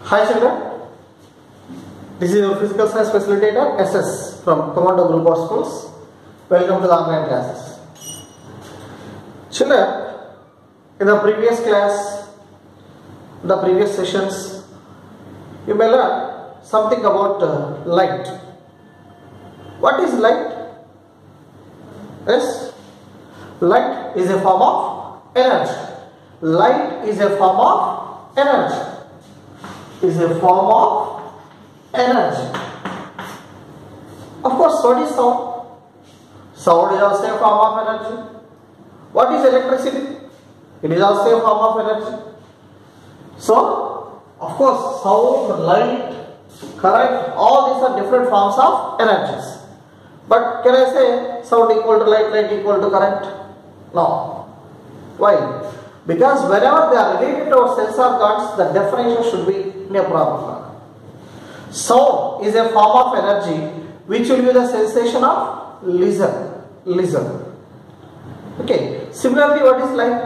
Hi children, this is your physical science facilitator SS from Commando Group of Schools. Welcome to the online classes. Children, in the previous class, the previous sessions, you may learn something about light. What is light? Yes, light is a form of energy. Light is a form of energy. Is a form of energy. Of course, what is sound? Sound is also a form of energy. What is electricity? It is also a form of energy. So, of course, sound, light, current, all these are different forms of energies. But can I say sound equal to light, light equal to current? No. Why? Because whenever they are related to our sense organs, the definition should be in a proper manner. Sound is a form of energy which will give the sensation of listen. Okay. Similarly, what is light?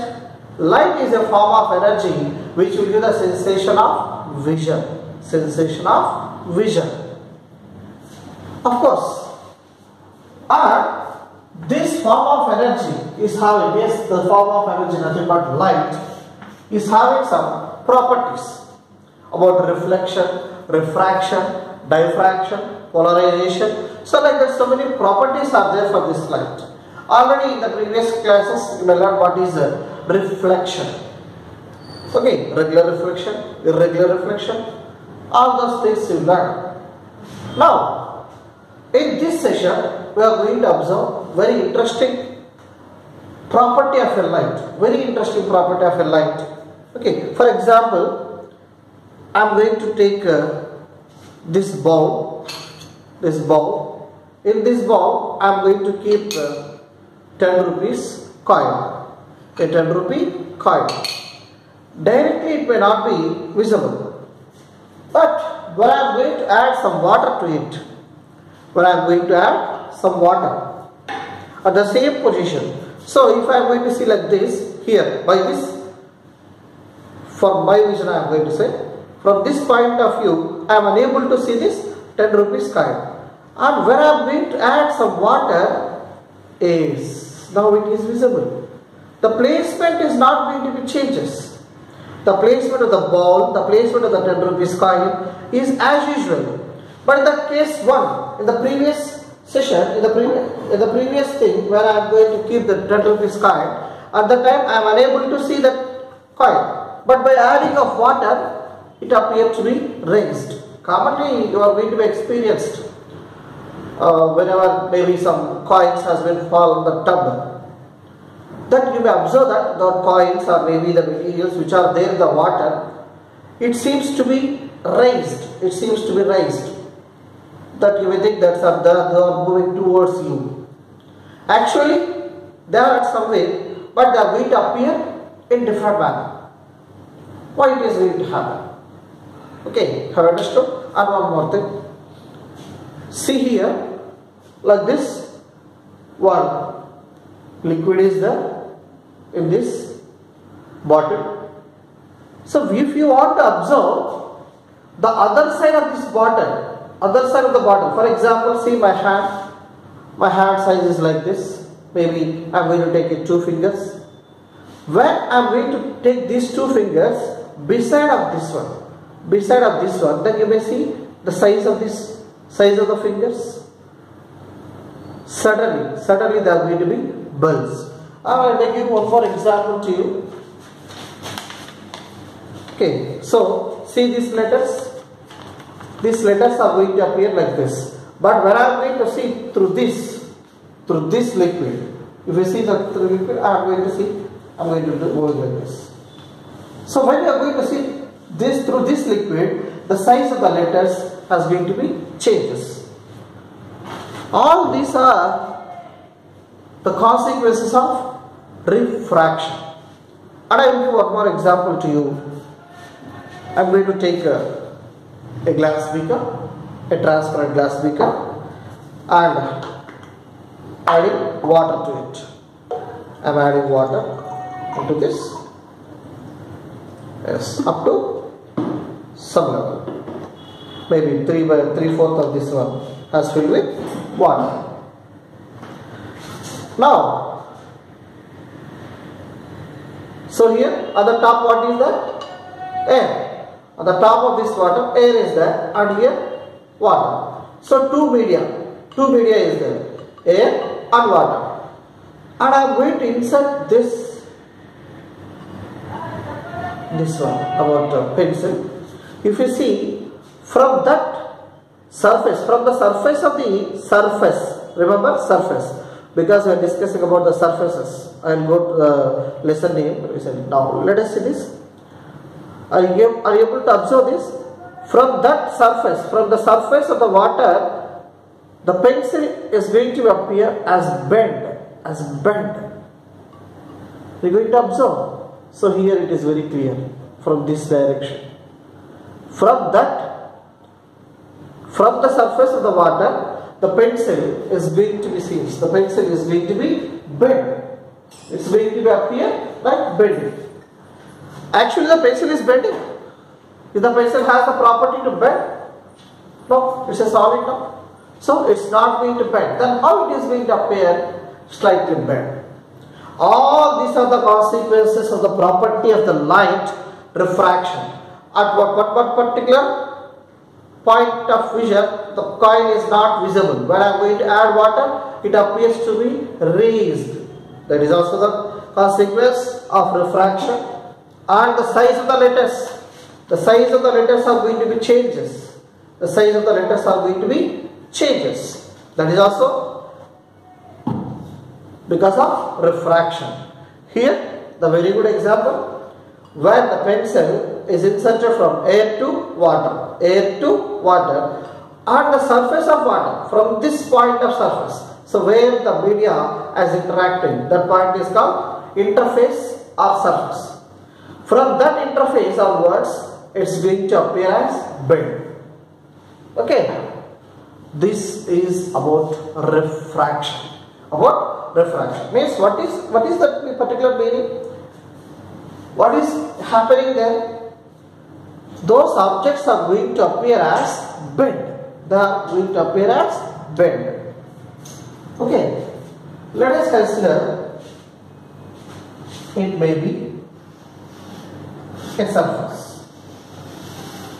Light is a form of energy which will give the sensation of vision. Sensation of vision. Of course. And this form of energy is having, yes, the form of energy, nothing but light, is having some properties about reflection, refraction, diffraction, polarization. So like that, so many properties are there for this light. Already in the previous classes, you may learn what is reflection. Okay, regular reflection, irregular reflection, all those things you learn. Now, in this session, we are going to observe very interesting property of a light. Very interesting property of a light. Okay, for example, I am going to take this bowl. In this bowl, I am going to keep 10 rupees coin. A 10 rupee coin. Directly it may not be visible. But when I am going to add some water to it, some water at the same position. So if I am going to see like this, here, by this, for my vision I am going to say, from this point of view, I am unable to see this 10 rupees coin. And when I am going to add some water, now it is visible. The placement is not going to be changes. The placement of the ball, the placement of the 10 rupees coin is as usual. But in the case 1, in the previous session, in the previous thing where I am going to keep the 10 rupees coin, at the time I am unable to see that coin. But by adding of water, it appeared to be raised. Commonly, you are going to be experienced whenever maybe some coins has been fall in the tub. That you may observe that the coins or maybe the materials which are there in the water, it seems to be raised. It seems to be raised. That you may think that they are moving towards you. Actually, they are at some way, but they are going to appear in different manner. Why it is going to happen? Okay, have you understood? And one more thing. See here, like this, one liquid is there in this bottle. So if you want to observe the other side of this bottle, for example, see my hand size is like this. Maybe I am going to take it 2 fingers. When I am going to take these 2 fingers beside of this one, then you may see the size of the fingers. Suddenly there are going to be bulbs. I will take you one more example to you. Okay, so see these letters. These letters are going to appear like this. But when I am going to see through this liquid, if you see the liquid, I am going to do like this. So when you are going to see this through this liquid, the size of the letters is going to be changes. All these are the consequences of refraction. And I will give one more example to you. I am going to take a glass beaker, a transparent glass beaker, and adding water to it. I am adding water into this. Yes, up to some level. Maybe 3/4 of this one has filled with water. Now, so here at the top what is that? Air. At the top of this water, air is there, and here water. So two media is there, air and water. And I am going to insert this one about pencil. If you see, from that surface, from the surface of the surface, remember surface, because we are discussing about the surfaces. I will go to the lesson name. Now let us see this. Are you able to observe this? From that surface, from the surface of the water, the pencil is going to appear as bent. You are going to observe. So here it is very clear from this direction. From the surface of the water, the pencil is going to be seen. The pencil is going to be bent. It's going to appear like bending. Actually, the pencil is bending. If the pencil has the property to bend, no, it's a solid now. So it's not going to bend. Then how it is going to appear slightly bent? All these are the consequences of the property of the light refraction. At what particular point of vision, the coin is not visible. When I am going to add water, it appears to be raised. That is also the consequence of refraction. And the size of the letters. The size of the letters are going to be changes. The size of the letters are going to be changes. That is also because of refraction. Here, the very good example, where the pencil is inserted from air to water, and the surface of water from this point of surface. So where the media is interacting, that point is called interface or surface. From that interface onwards, it's going to appear as bend. Okay, this is about refraction. About refraction means what is that particular meaning? What is happening there? Those objects are going to appear as bent. They are going to appear as bent. Okay, let us consider it may be a surface.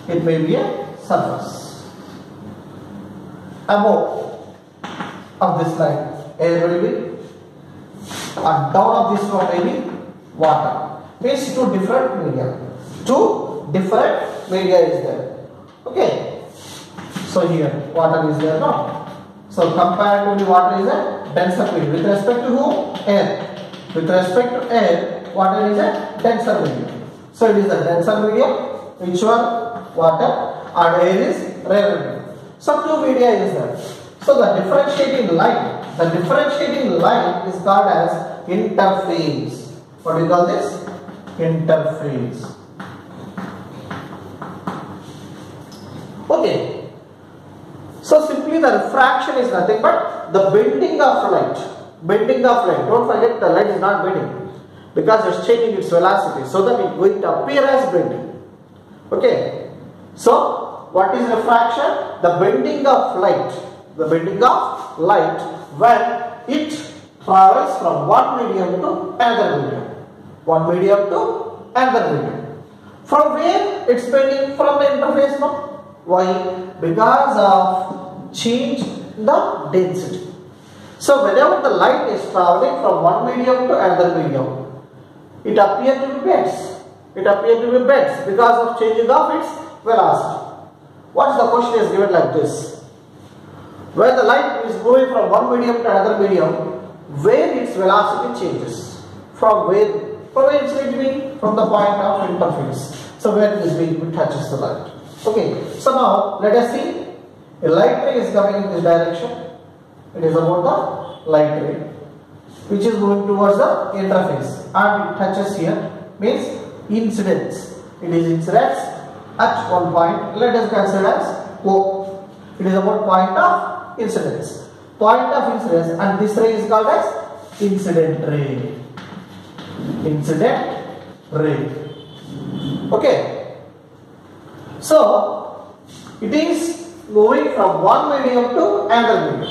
It may be a surface. Above of this line, air will be, and down of this one may be water. Means two different media. Two different media is there. Okay. So here water is there now. So comparatively water is a denser medium. With respect to whom? Air. With respect to air, water is a denser medium. So it is a denser medium. Which one? Water. And air is rarer medium. So two media is there. So the differentiating line is called as interface. What do you call this? Interface. Okay. So simply the refraction is nothing but the bending of light. Don't forget the light is not bending because it's changing its velocity, so that it is going to appear as bending. Okay. So what is refraction? The bending of light. The bending of light when it travels from one medium to another medium. One medium to another medium. From where it's bending? From the interface now. Why? Because of change in the density. So whenever the light is traveling from one medium to another medium, it appears to be bends. Because of changing of its velocity. What's the question is given like this? When the light is moving from one medium to another medium, where its velocity changes? From where it's going to be? From the point of interface. So where it is going to touches the light. Okay, so now let us see. A light ray is coming in this direction. It is about the light ray which is moving towards the interface and it touches here, means incidence. It is incidence at one point. Let us consider as O. It is about point of incidence. And this ray is called as incident ray. Okay. So it is moving from one medium to another medium.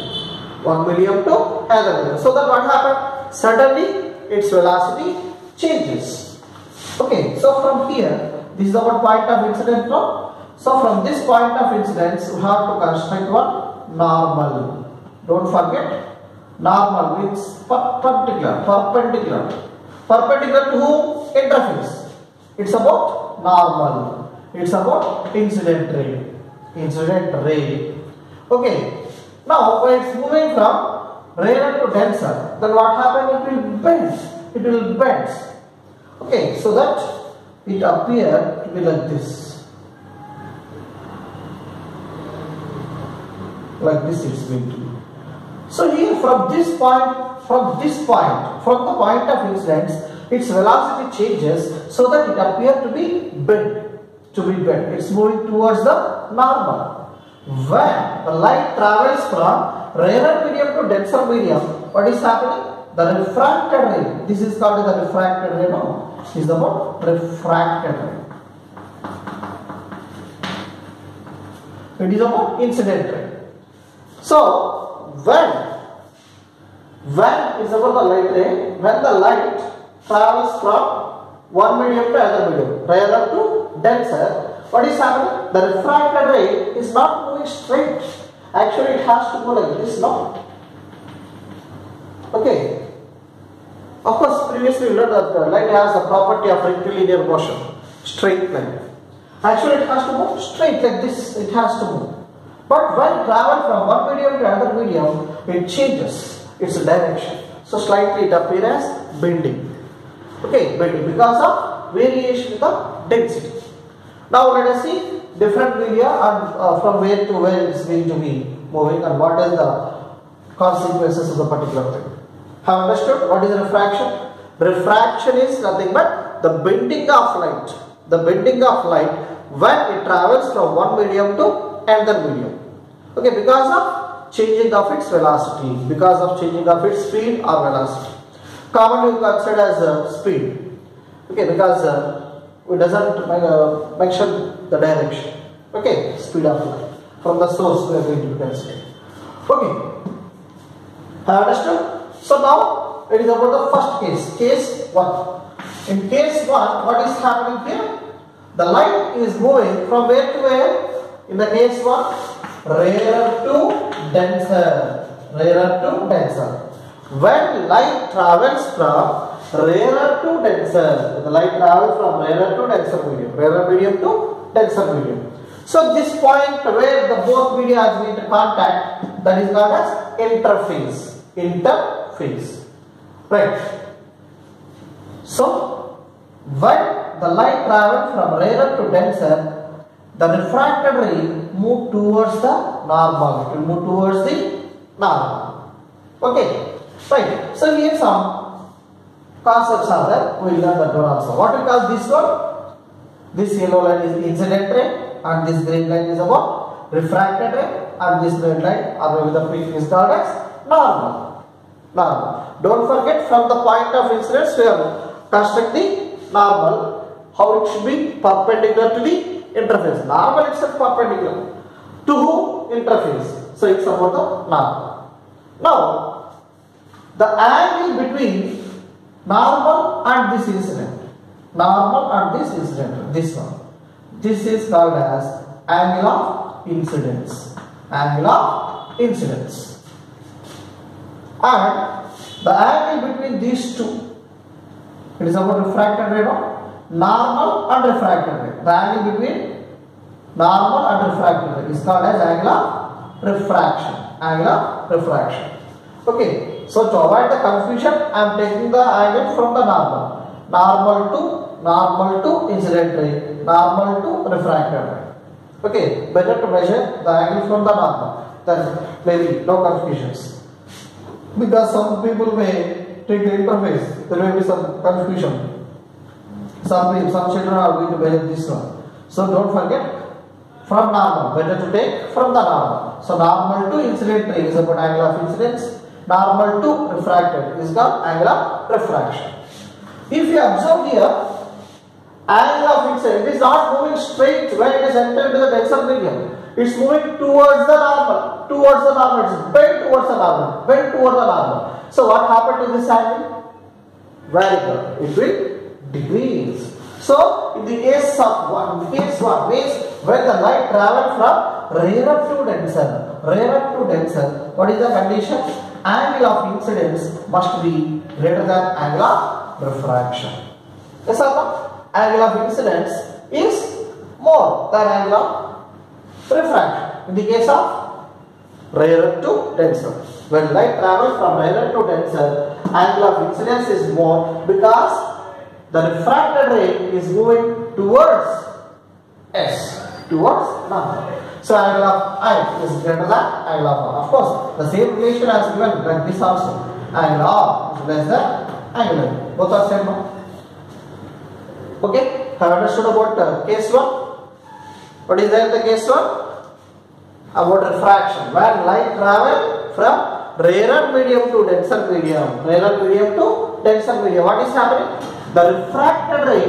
One medium to another medium. So that what happened? Suddenly its velocity changes. Okay, so from here, this is our point of incidence from. So from this point of incidence, we have to construct one normal. Don't forget, normal means perpendicular. Perpendicular to whom? Interface. It's about normal. It's about incident ray. Incident ray. Okay. Now when it's moving from rarer to denser, then what happens? It will bend. It will bend. Okay, so that it appears to be like this. Like this it's going to be. So here from the point of incidence, its velocity changes so that it appears to be bent. It's moving towards the normal. When the light travels from rarer medium to denser medium, what is happening? The refracted ray. This is called the refracted ray. No, this is about refracted ray. It is about incident ray. So when is about the light ray, when the light travels from one medium to another medium, rarer to denser, what is happening? The refracted ray is not moving straight. Actually, it has to go like this, no? Okay. Of course, previously we learned that the light has the property of rectilinear motion, straight line. Actually, it has to move straight like this. It has to move. But when travel from one medium to another medium, it changes its direction. So slightly it appears as bending. Okay, bending because of variation in the density. Now let us see different media and from where to where it is going to be moving and what is the consequences of the particular thing. Have understood what is refraction? Refraction is nothing but the bending of light. The bending of light when it travels from one medium to another medium. Okay, because of changing of its velocity, because of changing of its speed or velocity. Commonly we consider as speed. Okay, because it doesn't mention the direction. Okay, speed of light. From the source we are going to consider. Okay, have understood? So now it is about the first case, case 1. In case 1, what is happening here? The light is moving from where to where? In the case 1, rarer to denser. Rarer to denser. When light travels from rarer to denser, the light travels from rarer to denser medium, rarer medium to denser medium. So this point where the both media are going to contact, that is called as interface. Interface. Right. So when the light travels from rarer to denser, the refracted ray move towards the normal. It will move towards the normal. Okay. Right. So here some concepts are there. We will learn that one also. What we call this one? This yellow line is incident ray and this green line is about refracted ray and this red line or maybe the pink is called as normal. Normal. Don't forget from the point of incidence we are constructing normal. How it should be perpendicular to the interface. Normal itself perpendicular. To whom? Interface. So it's about the normal. Now the angle between normal and this incident. Normal and this incident. This one. This is called as angle of incidence. Angle of incidence. And the angle between these two, it is about refracted ray, no? Normal and refracted ray. The angle between normal and refracted ray is called as angle of refraction. Angle of refraction. Okay. So to avoid the confusion, I am taking the angle from the normal. Normal to incident ray. Normal to refracted ray. Okay. Better to measure the angle from the normal. Then maybe no confusions. Because some people may take the interface, there may be some confusion. Some children are going to measure this one. So don't forget from normal, better to take from the normal. So normal to incident ray is about angle of incidence. Normal to refracted is called angle of refraction. If you observe here, angle of incidence, it is not moving straight when it is entered into the denser medium. It's moving towards the normal, it's bent towards the normal, So what happened to this angle? Very good, it will decrease. So in the case one means when the light travels from rarer to denser, what is the condition? Angle of incidence must be greater than angle of refraction. Yes or no? Angle of incidence is more than angle of refraction. In the case of rarer to denser, when light travels from rarer to denser, angle of incidence is more because the refracted ray is moving towards S, towards normal. So angle of I is greater than angle of R. Of course, the same relation as given like this also. Angle R is less than angle I. Both are same. Okay, have understood about case 1? What is there in the case 1? About refraction. When light travel from rarer medium to denser medium, what is happening? The refracted ray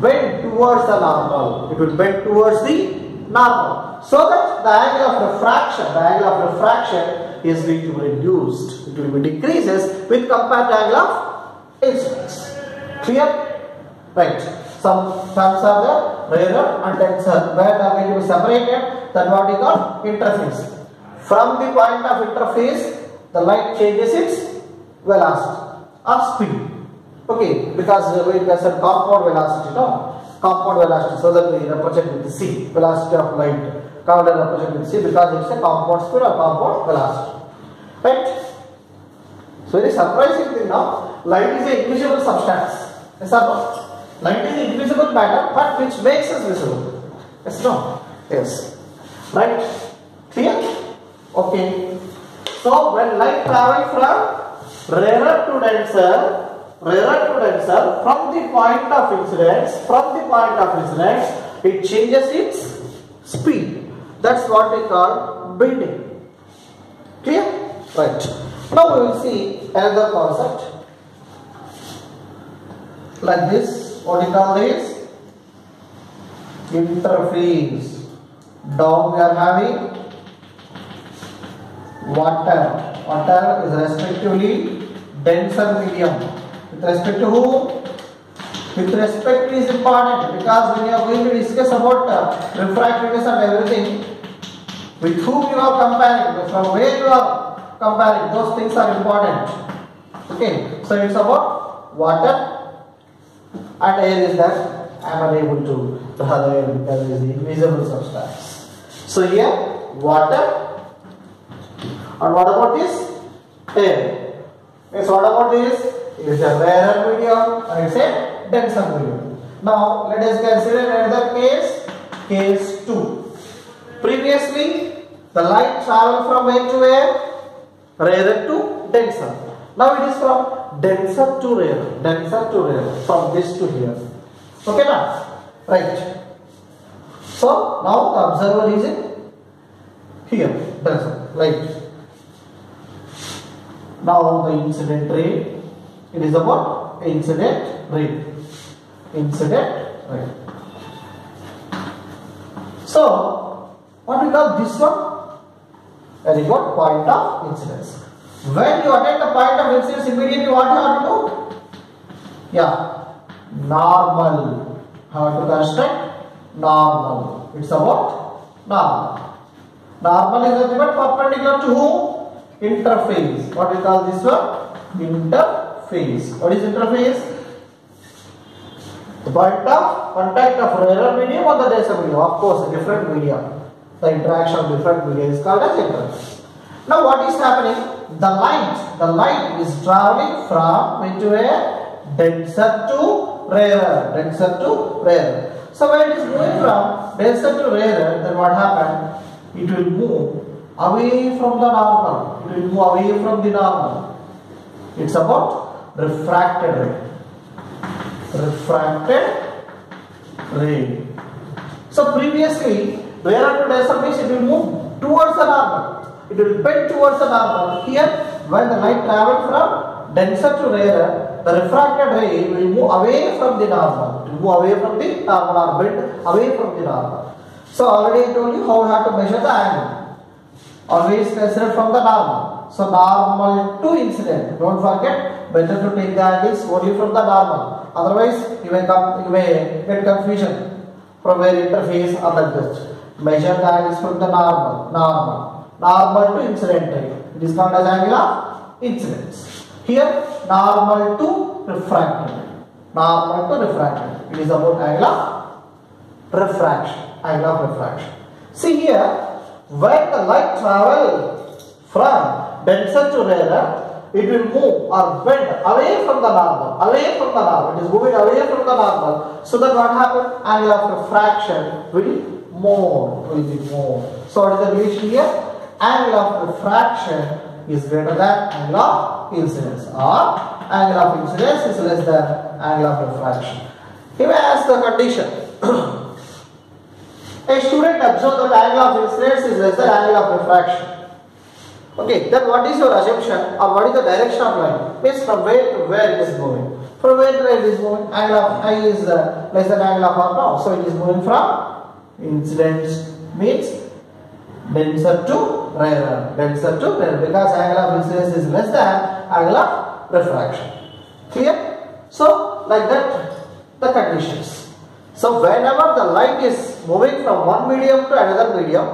bend towards the normal. It will bend towards the normal. So that the angle of refraction is going to be reduced. It will be decreases with compared to angle of incidence. Clear? Right. Some terms are there, rarer and denser, where they are going to be separated. That what we call interface. From the point of interface, the light changes its velocity or speed. Okay, because we said compound velocity, compound velocity, so that we represent with c, velocity of light, compound represent with c because it's a compound speed or compound velocity. Right? So very surprising thing now, light is an invisible substance. Yes or no? Light is an invisible matter, but which makes us visible. Yes or no? Yes. Right? Clear? Okay. So when light travels from rarer to denser, from the point of incidence, it changes its speed. That's what we call bending. Clear? Right. Now we will see another concept like this. What we call this? Interface. Down we are having water is respectively denser medium. With respect to whom? With respect is important because when you are going to discuss about refractiveness and everything, with whom you are comparing, from where you are comparing, those things are important. Okay, so it's about water and air is that I am unable to draw the air because it is invisible substance. So here water, and what about this? Air. Yes, what about this? It is a rarer medium and it is a denser medium. Now let us consider another case, case 2. Previously the light travelled from where to where? Rarer to denser. Now it is from denser to rarer, from this to here. Okay now? Right. So now the observer is in here, denser, light. Now the incident ray. It is about incident ray. So, what we call this one? That is what? Point of incidence. When you attend the point of incidence, immediately what you have to do? Yeah, normal. How to construct normal? It's about normal. Normal is nothing but perpendicular to whom? Interface. What we call this one? Interface. What is interface? The point of contact of rarer medium or the denser medium. Of course, a different medium. The interaction of different media is called as interface. Now, what is happening? The light is traveling from into a denser to rarer. So when it is moving from denser to rarer, then what happened? It will move away from the normal. It's about refracted ray. So previously, rarer to denser means it will move towards the normal. It will bend towards the normal. Here, when the light travels from denser to rarer, the refracted ray will move away from the normal. It will move away from the normal or bend away from the normal. So already I told you how we have to measure the angle. Always consider from the normal. So normal to incident. Don't forget, better to take the angles only from the normal. Otherwise, you may get confusion from where interface or like this. Measure the angles from the normal to incident ray. It is called as angle of incidence. Here, normal to refracted. Normal to refracted. It is about angle of refraction. Angle of refraction. See here, when the light travel from denser to rarer, it will move or bend away from the normal. Away from the normal. It is moving away from the normal. So that what happens? Angle of refraction will more. So what is the relation here? Angle of refraction is greater than angle of incidence, or angle of incidence is less than angle of refraction. He may ask the condition. A student observed that angle of incidence is less than angle of refraction. Okay, then what is your assumption or what is the direction of light? Means from where to where it is moving. From where to where it is moving? Angle of I is less than angle of R now. So it is moving from incidence, means denser to rarer. Denser to rarer, because angle of incidence is less than angle of refraction. Clear? So like that the conditions. So whenever the light is moving from one medium to another medium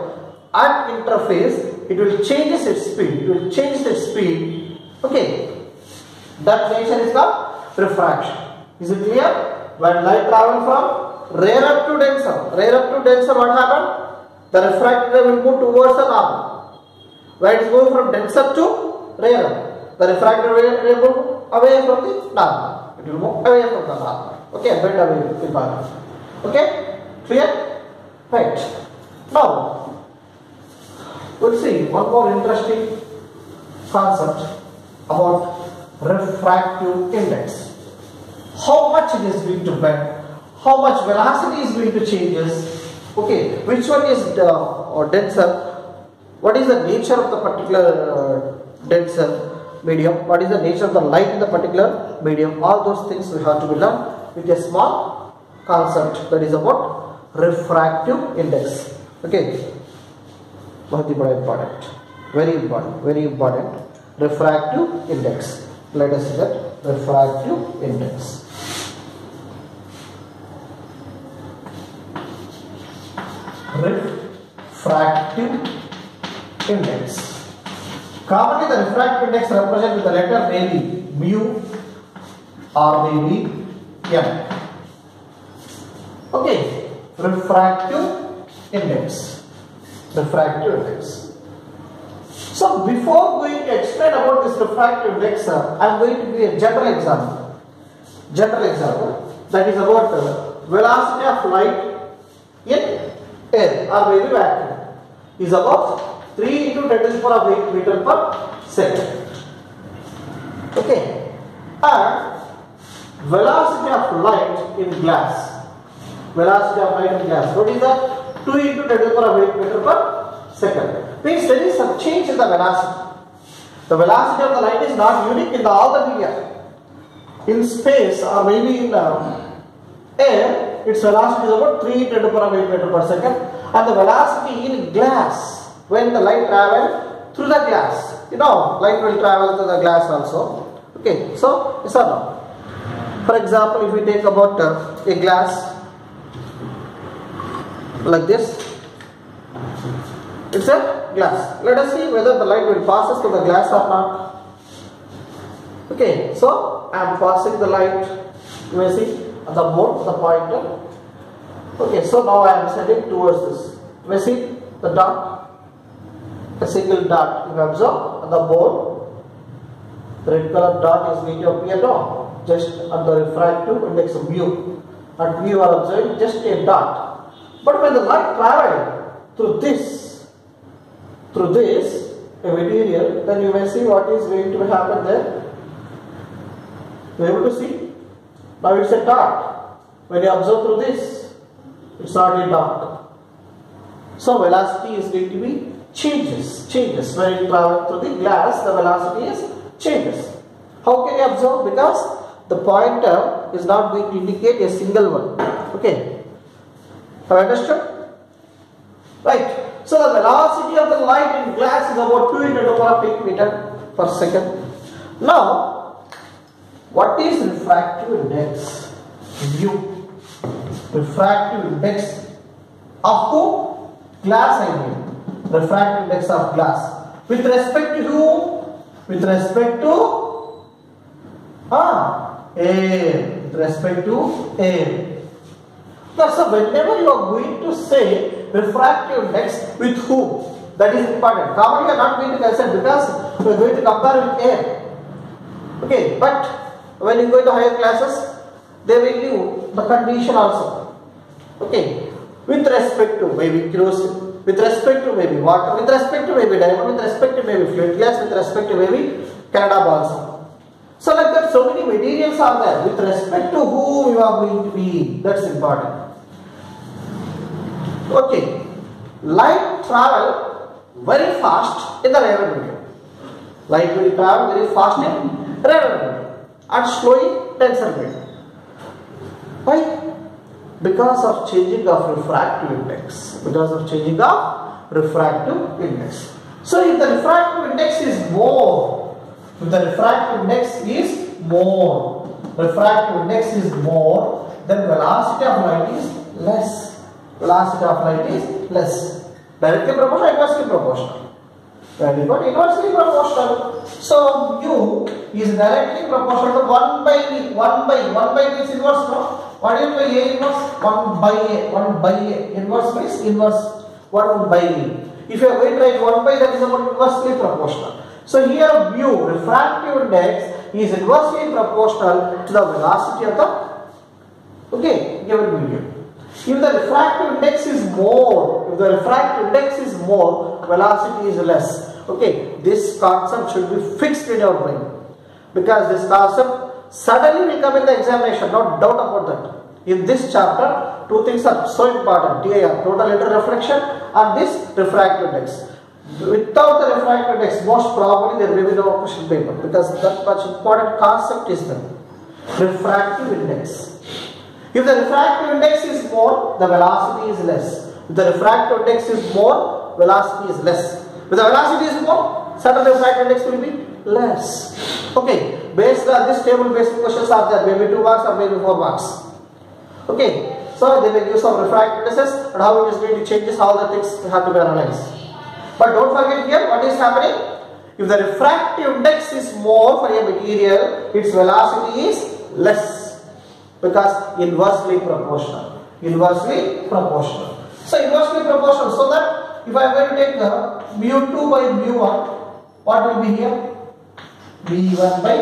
at interface, it will change its speed. It will change its speed. Okay. That nature is called refraction. Is it clear? When light travels from rarer to denser, what happened? The refracted ray will move towards the normal. When it is moving from denser to rarer, the refracted ray will move away from the normal. It will move away from the normal. Okay, bend away the normal. Okay, clear? Right. Now, we'll see one more interesting concept about refractive index. How much it is going to bend, how much velocity is going to changes. Okay, which one is denser? What is the nature of the particular denser medium? What is the nature of the light in the particular medium? All those things we have to be learned with a small concept that is about refractive index. Okay, very important, very important. Refractive index. Let us see that refractive index. Refractive index. Commonly the refractive index represented with the letter maybe mu or maybe m. Okay, refractive index. Refractive index. So before going to explain about this refractive index, I am going to give a general example. General example, that is about velocity of light in air or maybe vacuum is about 3 into 10 to the power of 8 meter per second. Okay, and velocity of light in glass. Velocity of light in glass. What is that? 2 into 10 to the power of 8 meter per second. Means there is some change in the velocity. The velocity of the light is not unique in all the media. In space or maybe in air, its velocity is about 3 into 10 to the power of 8 meter per second. And the velocity in glass, when the light travels through the glass, light will travel through the glass also. Okay, so yes or no? For example, if we take about a glass like this, it's a glass. Let us see whether the light will pass through the glass or not. Okay, so I am passing the light. You may see at the board, the pointer. Okay, so now I am sending towards this. You may see the dot, a single dot. You observe on the board, the red color dot is going to appear now, just at the refractive index of mu. At mu you are observing just a dot. But when the light travels through this a material, then you may see what is going to happen there. You are able to see? Now it's a dot. When you observe through this, it's not a dot. So velocity is going to be changes. When it travels through the glass, the velocity is changes. How can you observe? Because the pointer is not going to indicate a single one. Okay, have you understood? Right. So the velocity of the light in glass is about 2 × 10⁻⁸ meter per second. Now, what is refractive index? U. Refractive index of who? Glass, I mean. Refractive index of glass. With respect to whom? With respect to air. With respect to air. Now, so whenever you are going to say refractive index with whom, that is important. Commonly you are not going to consider because we are going to compare with air. Okay, but when you go to higher classes, they will give the condition also. Okay, with respect to maybe kerosene, with respect to maybe water, with respect to maybe diamond, with respect to maybe fluid glass, with respect to maybe Canada balsa. So like that, so many materials are there. With respect to whom you are going to be, that's important. Okay, light travel very fast in the raven medium. Light will travel very fast in raven medium and slow in denser medium. Why? Because of changing of refractive index. Because of changing of refractive index. So if the refractive index is more, if the refractive index is more, then velocity of light is less. Velocity of light is less. Directly proportional, inversely proportional. Very good, inversely proportional. So mu is directly proportional to 1 by v. 1 by means inverse, no? What is by a inverse? 1 by a. 1 by a. Inverse means inverse 1 by v. If you are going to write 1 by, that is about inversely proportional. So here mu, refractive index, is inversely proportional to the velocity of the given medium. If the refractive index is more, velocity is less. Okay, this concept should be fixed in your brain because this concept suddenly will come in the examination, no doubt about that. In this chapter, two things are so important: TIR, total interreflection, and this refractive index. Without the refractive index, most probably there may be no question paper because that much important concept is there. Refractive index. If the refractive index is more, the velocity is less. If the refractive index is more, velocity is less. If the velocity is more, certain refractive index will be less. Okay, based on this table, basic questions are there, maybe 2 marks or maybe 4 marks. Okay, so they will give some refractive indices and how it is going to change this, all the things have to be analyzed. But don't forget here what is happening. If the refractive index is more for a material, its velocity is less. Because inversely proportional. So inversely proportional. So that if I am going to take mu2 by mu1, what will be here? v1 by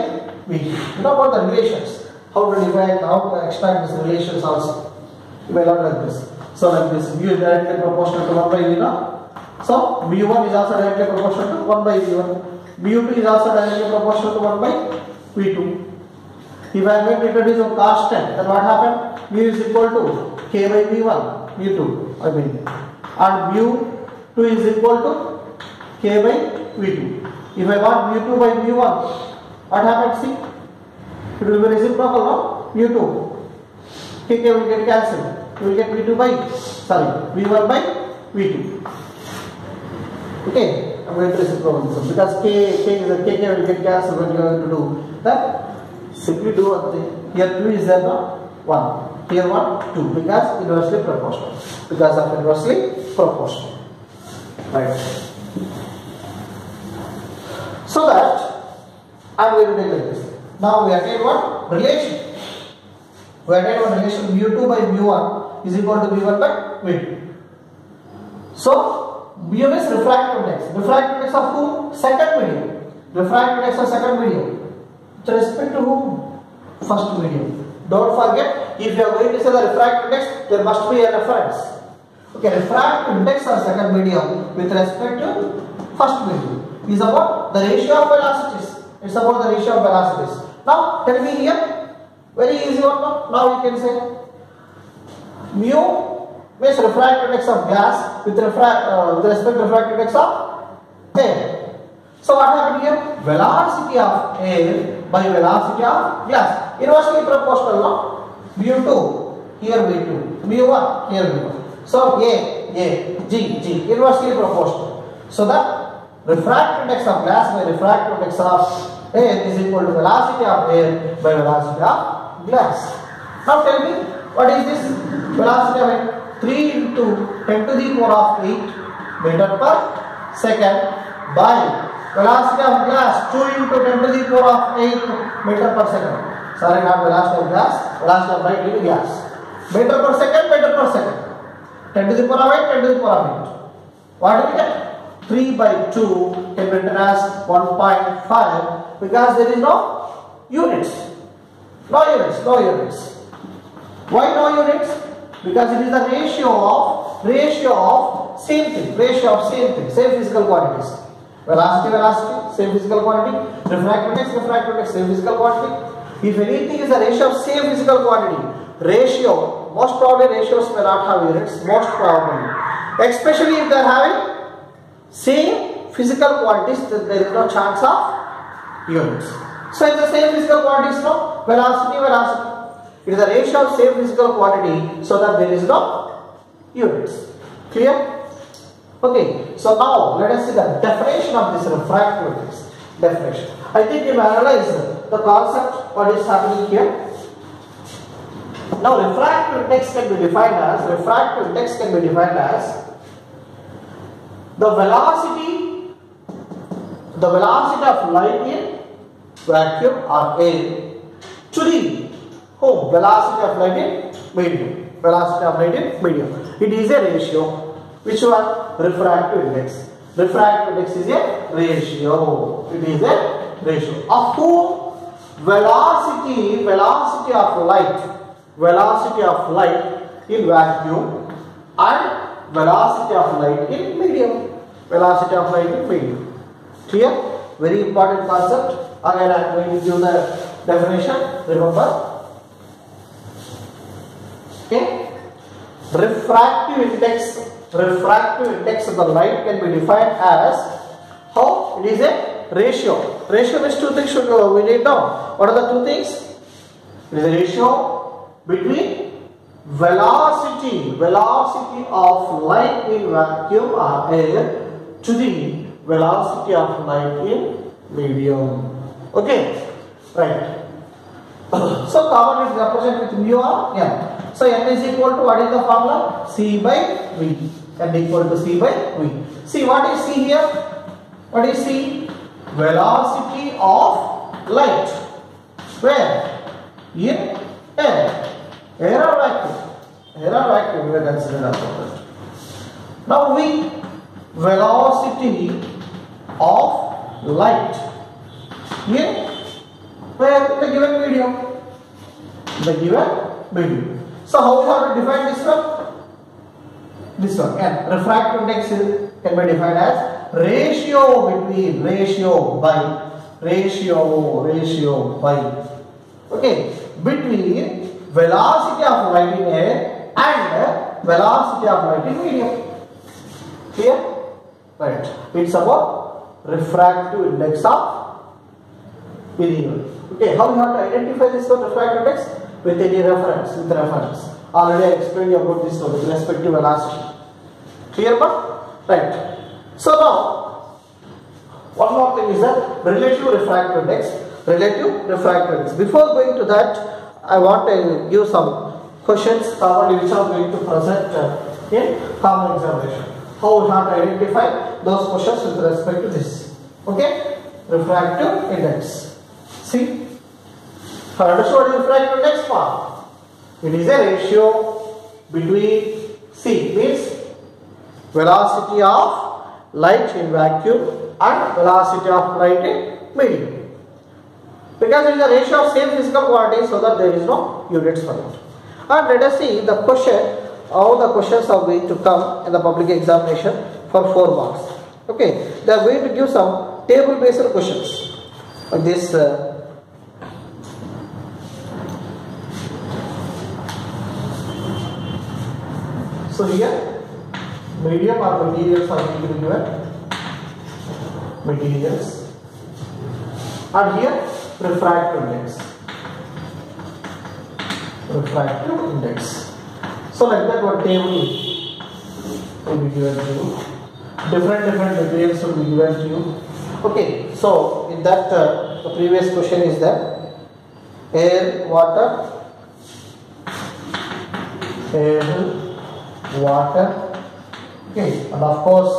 v2. You know about the relations. How to divide, how to extract these relations also. You may learn like this. So like this, mu is directly proportional to 1 by v1. So mu1 is also directly proportional to 1 by v1. mu2 is also directly proportional to 1 by v2. If I am going to introduce a constant, then what happened? Mu is equal to k by v1, mu2, I mean, and mu2 is equal to k by v2. If I want mu2 by mu1, what happens? See, it will be reciprocal, no? mu2, k will get cancelled. You will get v1 by v2. Okay, I am going to reciprocal this because k will get cancelled when you are going to do that. Simply do one thing. Here 2 is there, no? 1. Here 1, 2. Because inversely proportional. Because of inversely proportional. Right. So that I am going to take like this. Now we attain one relation. We attain one relation mu2 by mu1 is equal to v1 by v2. So mu is refractive index. Refractive index of whom? Second medium. Refractive index of second medium. With respect to whom? First medium. Don't forget, if you are going to say the refractive index, there must be a reference. Okay, refractive index of second medium with respect to first medium is about the ratio of velocities. It's about the ratio of velocities. Now, tell me here, very easy one. Now you can say mu means refractive index of glass with respect to refractive index of air. So what happened here? Velocity of air by velocity of glass. Inversely proportional, no? mu2, here v2, mu1, here mu1. So A, G, inversely proportional. So the refractive index of glass by refractive index of air is equal to velocity of air by velocity of glass. Now tell me, what is this velocity of air? 3 into 10 to the power of 8 meter per second by velocity of glass 2 into 10 to the power of 8 meter per second. Sorry, not velocity of glass, velocity of light in glass. Meter per second, 10 to the power of 8, 10 to the power of 8. What do we get? 3 by 2 can be written as 1.5 because there is no units. No units. Why no units? Because it is the ratio of same thing, same physical quantities. Velocity, same physical quantity. Refractive index, same physical quantity. If anything is the ratio of same physical quantity, most probably ratios may not have units, most probably. Especially if they are having same physical quantities, then there is no chance of units. So it's the same physical quantities, no? Velocity. It is the ratio of same physical quantity, so that there is no units. Clear? Okay, so now let us see the definition of this refractive index. Definition. I think you analyze the concept, what is happening here. Now refractive index can be defined as the velocity of light in vacuum or air to the velocity of light in medium. It is a ratio. Which one? Refractive index. Refractive index is a ratio. It is a ratio of whom velocity of light in vacuum and velocity of light in medium. Clear? Very important concept. Again I am going to give the definition. Remember. Okay. Refractive index of the light can be defined as how? It is a ratio. Ratio means two things we need now. What are the two things? It is a ratio between velocity of light in vacuum or air to the velocity of light in medium. Okay, right. So common is represented with mu or m. So m is equal to, what is the formula? C by V. M equal to C by V. See, what is C here? What is C? Velocity of light. Where? In air. Air or vacuum? Air or vacuum we will consider that. Now V. Velocity of light in where? In the given medium. So how we have to define this one? This one. And refractive index can be defined as ratio by between velocity of light in air and velocity of light in medium. Clear? Right. It's about refractive index of medium. Okay, how we have to identify this one, refractive index? With any reference, Already I explained about this one with respect to velocity. Clear, but? Right. So now, one more thing is that relative refractive index. Before going to that, I want to give some questions commonly which are going to present in common examination. How we have to identify those questions with respect to this. Okay? Refractive index. See? Understood what is refractive index for? It is a ratio between C means velocity of light in vacuum and velocity of light in medium. Because it is a ratio of same physical quantities, so that there is no units for it. And let us see the question, how the questions are going to come in the public examination for 4 marks. Okay, they are going to give some table based questions like this. So here medium or materials are going to be given. materials, and here refractive index. Refractive index. So like that one table will be given to you. Different materials will be given to you. Okay, so in that the previous question is that air, water, okay, and of course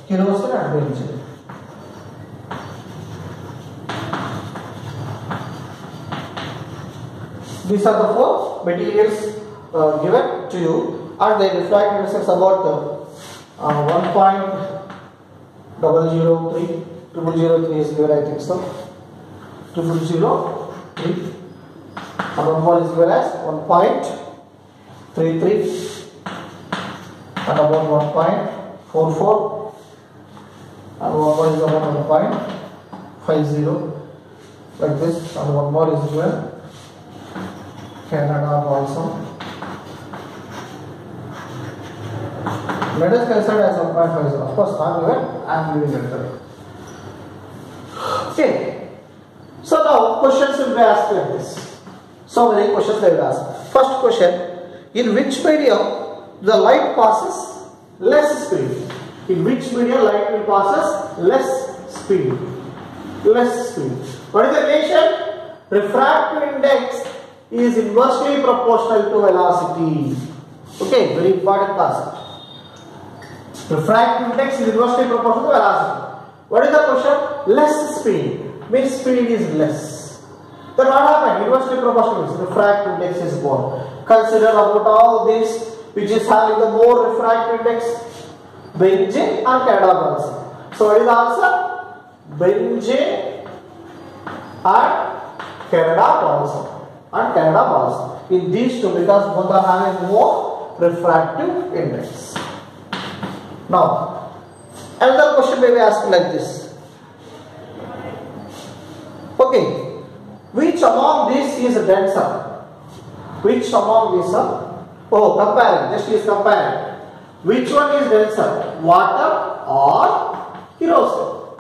kerosene and benzene. These are the four materials given to you, and the refractive index is about 1.003. 003 is given, I think so. 003, and one more is given as 1.33, and about 1.44, and one more is about 1.50, like this, and one more is given Canada also. Let us consider as 1.50. Of course, I am giving it. Okay. So now questions will be asked like this. So many questions they will ask. First question: in which medium the light passes less speed? In which medium light will passes less speed? Less speed. What is the relation? Refractive index is inversely proportional to velocity. Okay, very important concept. Refractive index is inversely proportional to velocity. What is the question? Less speed. Means speed is less. Then what happened? Inversely proportional means refractive index is more. Consider about all this which is having the more refractive index. Benzene and Canada balsam. So what is the answer? Benzene and Canada balsam. And Canada balsam. In these two, because both are having more refractive index. Now, another question may be asked like this. Okay, which among these is denser? Which among these are? Oh, comparing. Just is comparing. Which one is denser? Water or kerosene?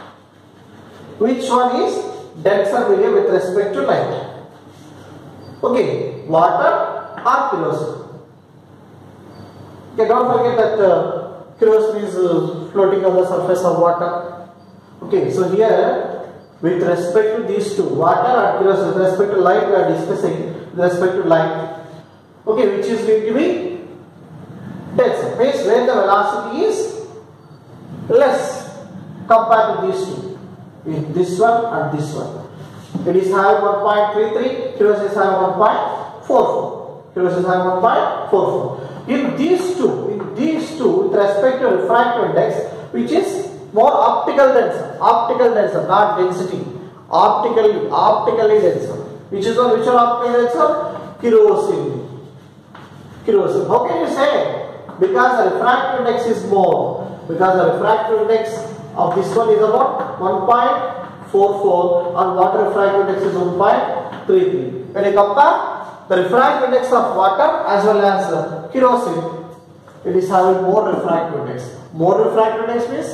Which one is denser medium with respect to light? Okay, water or kerosene? Okay, don't forget that kerosene is floating on the surface of water. Okay, so here with respect to these two, water and kerosene, with respect to light we are discussing with respect to light. Okay, which is going to be denser, means where the velocity is less compared to these two. In this one and this one. It is having 1.33, kerosene is having 1.44. Kerosene is having 1.44. In these two, with respect to refractive index, which is more optically denser, not density, optically denser. Which is one, which are optically denser? Kerosene. How can you say? Because the refractive index is more. Because the refractive index of this one is about 1.44 and water refractive index is 1.33. When you compare the refractive index of water as well as kerosene, it is having more refractive index. More refractive index means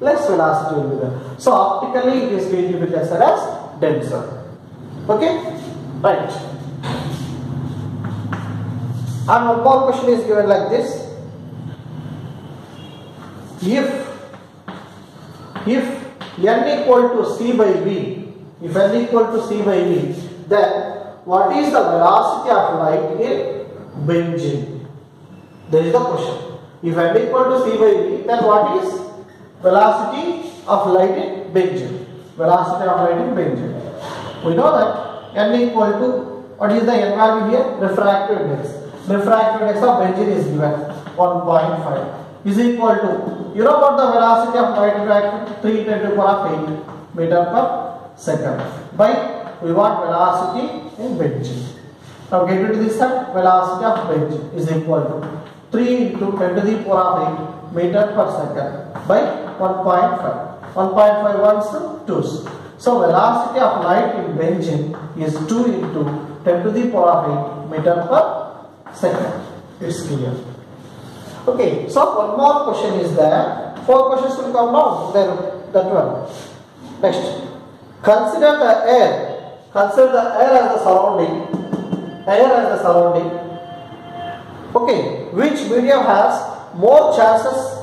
less velocity will be there. So optically it is going to be considered as denser. Okay? Right. And one more question is given like this. If n equal to c by v, then what is the velocity of light in benzene? There is the question. If n equal to c by v, then what is velocity of light in benzene? Velocity of light in benzene. We know that n equal to, what is the n value here? Refractive index. Refractive index of benzene is given 1.5 is equal to, you know what the velocity of light refraction? 3 × 10⁸ meter per second by, we want velocity in benzene. Now get into this side, velocity of benzene is equal to 3 × 10⁸ meter per second by 1.5. 1.5 ones 2's. So velocity of light in benzene is 2 × 10⁸ meter per second. It's clear. Okay, so one more question is there. 4 questions will come down. Then that one. Next, consider the air. Consider the air as the surrounding. Air as the surrounding. Okay, which medium has more chances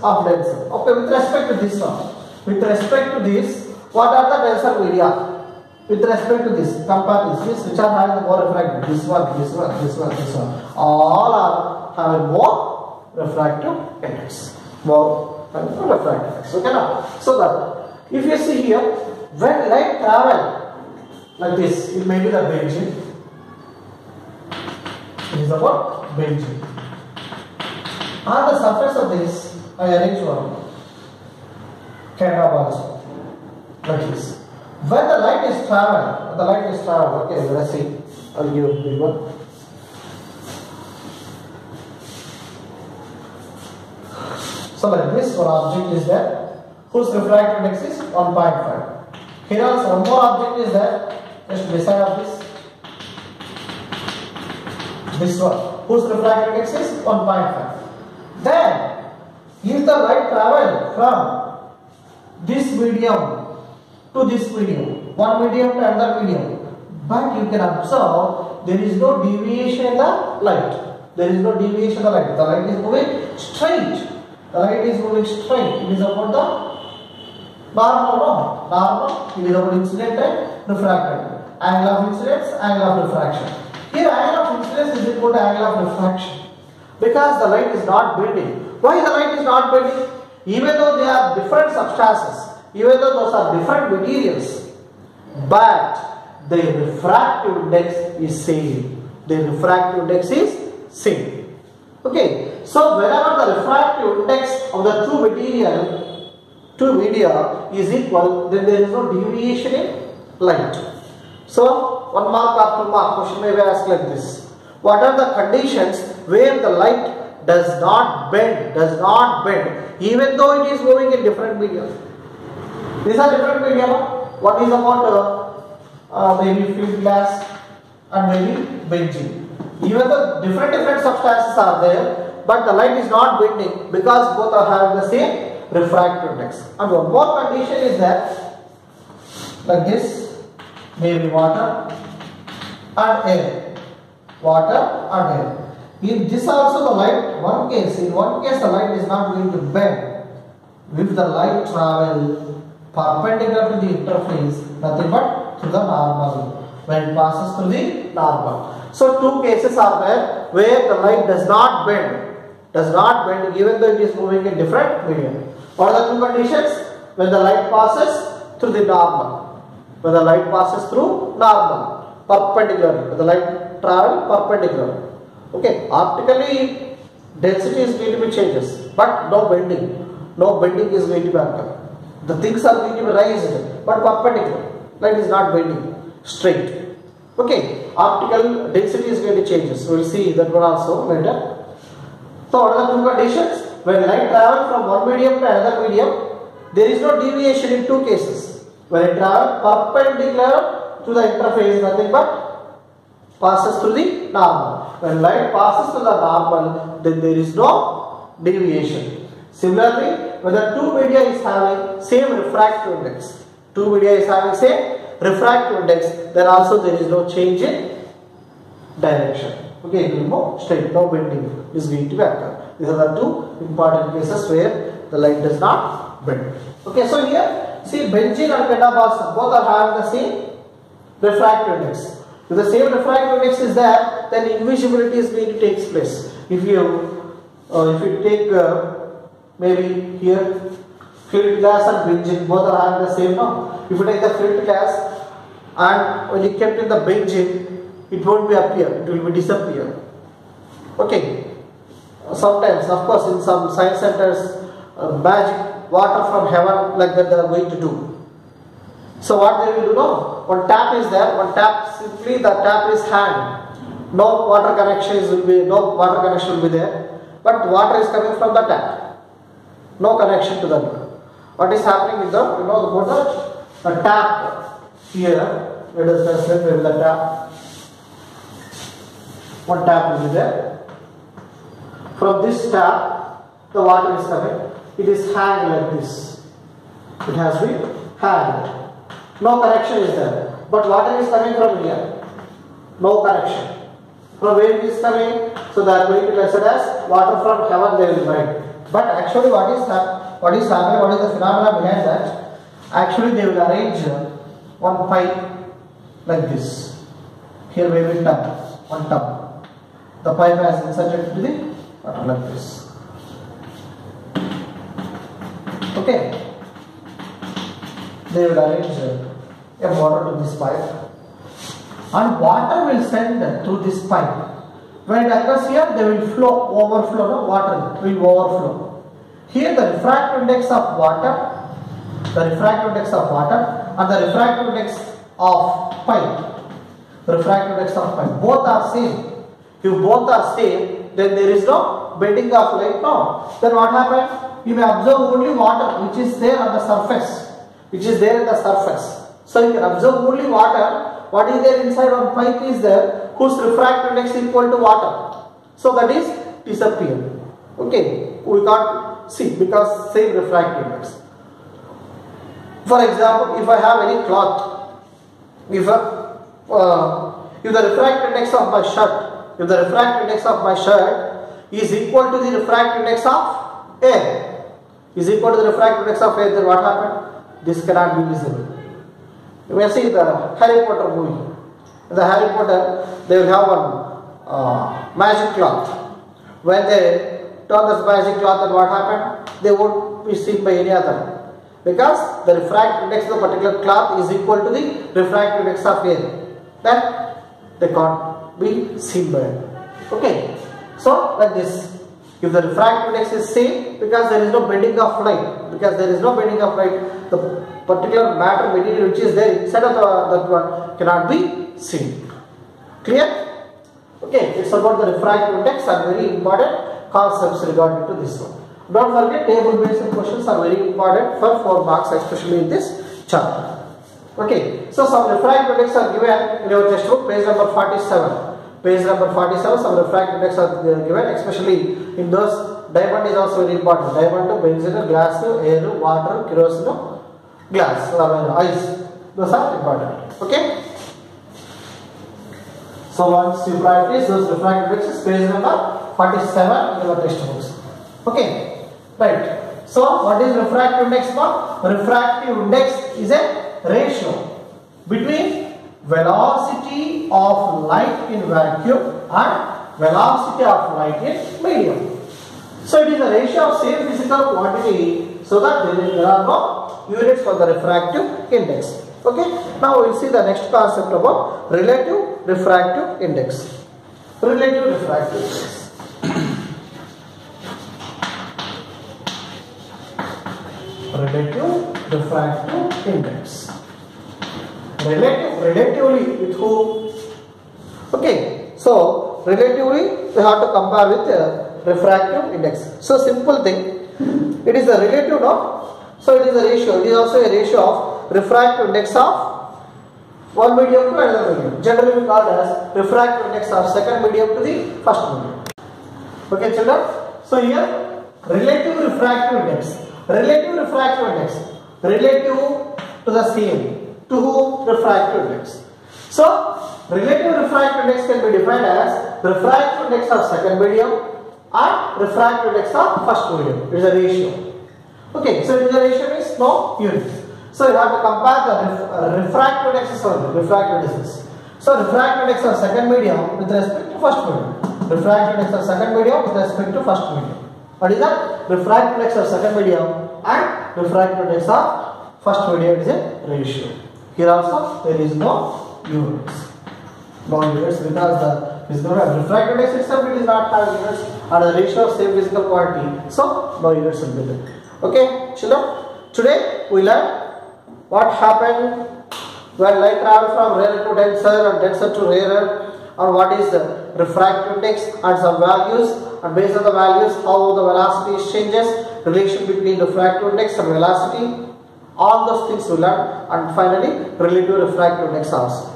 of denser? Okay, with respect to this one. With respect to this, what are the denser media? With respect to this, compare this, which are having more refractive. This one. All are having more refractive index. More refractive index. Okay now. So that if you see here, when light travel like this, it may be the benzene. It is about benzene. On the surface of this, I arrange one candle also like this. When the light is travel, okay, let's see. I'll give a big one. So like this, one object is there whose refractive index is 1.5. Here also one more object is there just beside of this. This one whose refractive index is 1.5. Then, if the light travel from this medium to this medium, one medium to another medium, but you can observe there is no deviation in the light. There is no deviation in the light. The light is moving straight. The light is moving straight. It is about the normal. It is about incident and refracted. Angle of incidence, angle of refraction. Here, angle of incidence is equal to angle of refraction. Because the light is not bending. Why the light is not bending? Even though they are different substances, even though those are different materials, but the refractive index is same. The refractive index is same. Okay, so whenever the refractive index of the two media is equal, then there is no deviation in light. So 1 mark or 2 mark question may be asked like this. What are the conditions where the light does not bend, even though it is moving in different media? These are different media. One is about maybe field glass and maybe benzene. Even though different substances are there, but the light is not bending because both are having the same refractive index. And one more condition is that like this, maybe water and air. In this also the light, in one case the light is not going to bend. If the light travel perpendicular to the interface, nothing but through the normal, when it passes through the normal. So two cases are there where the light does not bend even though it is moving in different medium. What are the two conditions? When the light passes through the normal, perpendicularly, when the light travel perpendicular. Okay, optically density is going to be changes, but no bending is going to be occur. The things are going to be raised, but perpendicular. Light is not bending straight. Okay, optical density is going to changes. We will see that one also later. So what are the two conditions? When light travels from one medium to another medium, there is no deviation in two cases. When it travels perpendicular to the interface, nothing but passes through the normal. When light passes through the normal, then there is no deviation. Similarly, when the two media is having same refractive index, then also there is no change in direction. Okay, it will move straight, no bending is going to occur. These are the two important cases where the light does not bend. Okay, so here, see benzene and pentabazole both are having the same refractive index. If the same refractive index is there, then invisibility is going to take place. If you take maybe here filled glass and benzene, both are having the same now. If you take the filled glass and when you kept in the benzene, it won't be appear, it will be disappear. Okay, sometimes of course in some science centers magic water from heaven like that they are going to do. So what they will do now, one tap is there, simply the tap is hand, no water connection will be there, but water is coming from the tap, no connection to the mirror. What is happening with the, the tap here, let us translate maybe the tap, one tap will be there, from this tap the water is coming, it is hanged like this, It has been had. No correction is there. But water is coming from here. No correction. From where it is coming? So they are going to consider as water from heaven they will write. But actually what is happening? What is the phenomena behind that? Actually they will arrange one pipe like this. Here we will tub, one tub. The pipe has inserted into the water like this. Okay. They will arrange a water to this pipe. And water will send through this pipe. When it occurs here, they will overflow, no? Water will overflow. Here the refractive index of water, and the refractive index of pipe, both are same. If both are same, then there is no bending of light. No. Then what happens? You may observe only water which is there on the surface. So you can observe only water. What is there inside one pipe is there, whose refractive index is equal to water. So that is disappear. Okay, we can't see because same refractive index. For example, if I have any cloth, if the refractive index of my shirt, is equal to the refractive index of air, then what happened? This cannot be visible. You may see the Harry Potter movie. In the Harry Potter, they will have one magic cloth. When they turn this magic cloth, then what happened? They won't be seen by any other. Because the refractive index of the particular cloth is equal to the refractive index of air. Then they can't be seen by it. Okay. So like this. If the refractive index is same, because there is no bending of light, the particular matter material which is there inside of that one cannot be seen. Clear? Okay, it's about the refractive index and very important concepts regarding to this one. Don't forget, table based questions are very important for 4 marks, especially in this chapter. Okay, so some refractive index are given in your textbook, page number 47. Some refractive index are given, especially in those. Diamond is also very important. Diamond, benzene, glass, air, water, kerosene, glass, ice. Those are important. Okay. So once you practice those refractive indexes, page number 47 in your textbooks. Okay. Right. So what is refractive index for? Refractive index is a ratio between velocity of light in vacuum and velocity of light in medium. So it is a ratio of same physical quantity, so that there are no units for the refractive index. Okay. Now we will see the next concept about relative refractive index. Relative refractive index. Relative refractive index. Relatively with whom? Okay. So relatively we have to compare with refractive index. So simple thing, it is a relative, no? So it is a ratio. It is also a ratio of refractive index of one medium to another medium. Generally we call it as refractive index of second medium to the first medium. Okay, children. So here relative refractive index. Relative refractive index. Relative to the same. To whom? Refractive index. So relative refractive index can be defined as refractive index of second medium and refractive index of first medium. It is a ratio. Okay, so the ratio is no units. So you have to compare the refractive indexes only. Refractive indexes. So refractive index of second medium with respect to first medium. Refractive index of second medium with respect to first medium. What is that? Refractive index of second medium and refractive index of first medium is a ratio. Here also there is no units. No units because the physical refractive index itself it is not having units and the ratio of same physical quantity. So no units will be there. Okay, children. Today we learn what happened when light travels from rarer to denser and denser to rarer, and what is the refractive index and some values, and based on the values how the velocity changes, relation between refractive index and velocity. All those things we learn, and finally relative refractive index also.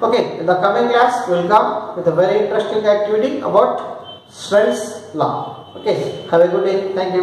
Okay, in the coming class we will come with a very interesting activity about Snell's law. Okay, have a good day. Thank you.